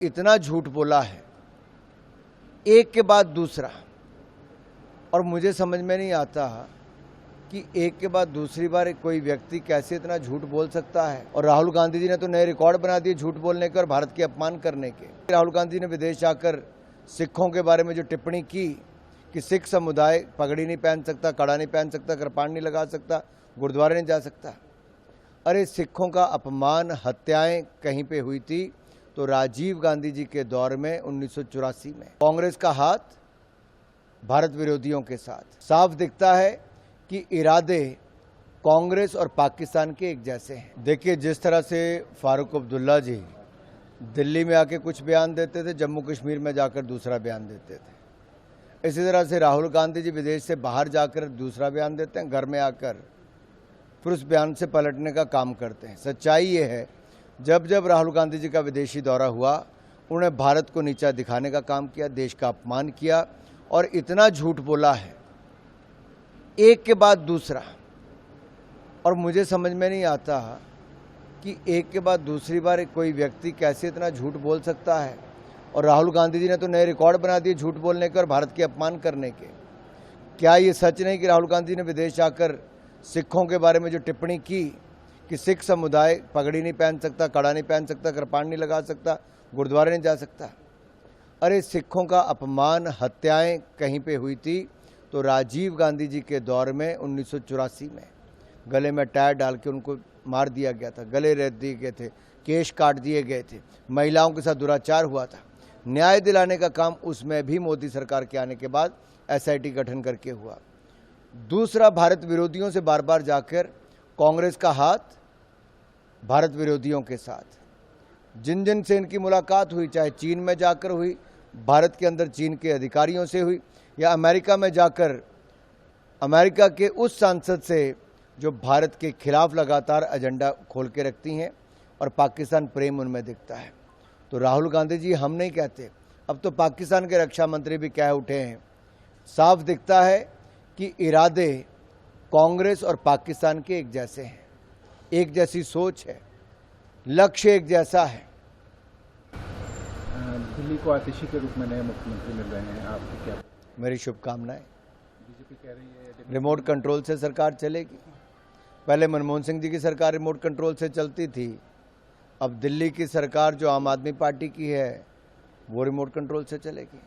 इतना झूठ बोला है एक के बाद दूसरा, और मुझे समझ में नहीं आता कि एक के बाद दूसरी बार कोई व्यक्ति कैसे इतना झूठ बोल सकता है। और राहुल गांधी जी ने तो नए रिकॉर्ड बना दिए झूठ बोलने के और भारत के अपमान करने के। राहुल गांधी जी ने विदेश जाकर सिखों के बारे में जो टिप्पणी की कि सिख समुदाय पगड़ी नहीं पहन सकता, कड़ा नहीं पहन सकता, कृपाण नहीं लगा सकता, गुरुद्वारे नहीं जा सकता। अरे सिखों का अपमान, हत्याएं कहीं पे हुई थी तो राजीव गांधी जी के दौर में 1984 में। कांग्रेस का हाथ भारत विरोधियों के साथ। साफ दिखता है कि इरादे कांग्रेस और पाकिस्तान के एक जैसे हैं। देखिए, जिस तरह से फारूक अब्दुल्ला जी दिल्ली में आके कुछ बयान देते थे, जम्मू कश्मीर में जाकर दूसरा बयान देते थे, इसी तरह से राहुल गांधी जी विदेश से बाहर जाकर दूसरा बयान देते हैं, घर में आकर फिर उस बयान से पलटने का काम करते हैं। सच्चाई ये है, जब जब राहुल गांधी जी का विदेशी दौरा हुआ, उन्होंने भारत को नीचा दिखाने का काम किया, देश का अपमान किया और इतना झूठ बोला है एक के बाद दूसरा। और मुझे समझ में नहीं आता कि एक के बाद दूसरी बार कोई व्यक्ति कैसे इतना झूठ बोल सकता है। और राहुल गांधी जी ने तो नए रिकॉर्ड बना दिए झूठ बोलने के और भारत के अपमान करने के। क्या ये सच नहीं कि राहुल गांधी ने विदेश जाकर सिखों के बारे में जो टिप्पणी की कि सिख समुदाय पगड़ी नहीं पहन सकता, कड़ा नहीं पहन सकता, कृपाण नहीं लगा सकता, गुरुद्वारे नहीं जा सकता। अरे सिखों का अपमान, हत्याएं कहीं पे हुई थी तो राजीव गांधी जी के दौर में 1984 में। गले में टायर डाल के उनको मार दिया गया था, गले रेत दिए गए थे, केश काट दिए गए थे, महिलाओं के साथ दुराचार हुआ था। न्याय दिलाने का काम उसमें भी मोदी सरकार के आने के बाद एसआईटी गठन करके हुआ। दूसरा, भारत विरोधियों से बार बार जाकर कांग्रेस का हाथ भारत विरोधियों के साथ। जिन जिन से इनकी मुलाकात हुई, चाहे चीन में जाकर हुई, भारत के अंदर चीन के अधिकारियों से हुई, या अमेरिका में जाकर अमेरिका के उस सांसद से जो भारत के खिलाफ लगातार एजेंडा खोल के रखती हैं और पाकिस्तान प्रेम उनमें दिखता है। तो राहुल गांधी जी हम नहीं कहते, अब तो पाकिस्तान के रक्षा मंत्री भी कह उठे हैं। साफ दिखता है कि इरादे कांग्रेस और पाकिस्तान के एक जैसे हैं, एक जैसी सोच है, लक्ष्य एक जैसा है। दिल्ली को आतिशी के रूप में नए मुख्यमंत्री मिल रहे हैं, आपकी क्या? मेरी शुभकामनाएं। बीजेपी कह रही है रिमोट कंट्रोल से सरकार चलेगी। पहले मनमोहन सिंह जी की सरकार रिमोट कंट्रोल से चलती थी, अब दिल्ली की सरकार जो आम आदमी पार्टी की है वो रिमोट कंट्रोल से चलेगी।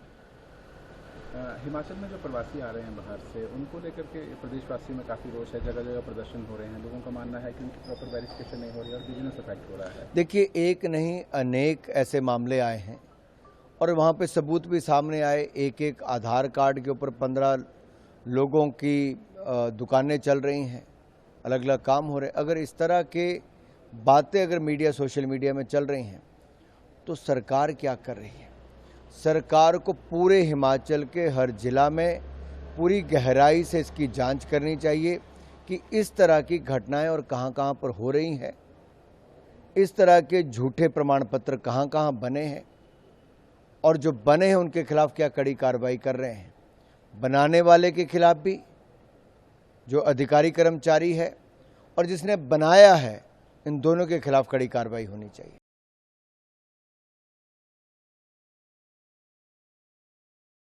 हिमाचल में जो प्रवासी आ रहे हैं बाहर से, उनको लेकर के प्रदेशवासियों में काफ़ी रोष है, जगह जगह प्रदर्शन हो रहे हैं। लोगों का मानना है कि उनकी प्रॉपर वेरिफिकेशन नहीं हो रही है और बिजनेस इफेक्ट हो रहा है। देखिए, एक नहीं अनेक ऐसे मामले आए हैं और वहाँ पे सबूत भी सामने आए। एक एक आधार कार्ड के ऊपर 15 लोगों की दुकानें चल रही हैं, अलग अलग काम हो रहे। अगर इस तरह के बातें अगर मीडिया, सोशल मीडिया में चल रही हैं तो सरकार क्या कर रही है? सरकार को पूरे हिमाचल के हर जिला में पूरी गहराई से इसकी जांच करनी चाहिए कि इस तरह की घटनाएं और कहां कहां पर हो रही हैं, इस तरह के झूठे प्रमाण पत्र कहां कहां बने हैं और जो बने हैं उनके खिलाफ क्या कड़ी कार्रवाई कर रहे हैं। बनाने वाले के खिलाफ भी, जो अधिकारी कर्मचारी है और जिसने बनाया है, इन दोनों के खिलाफ कड़ी कार्रवाई होनी चाहिए।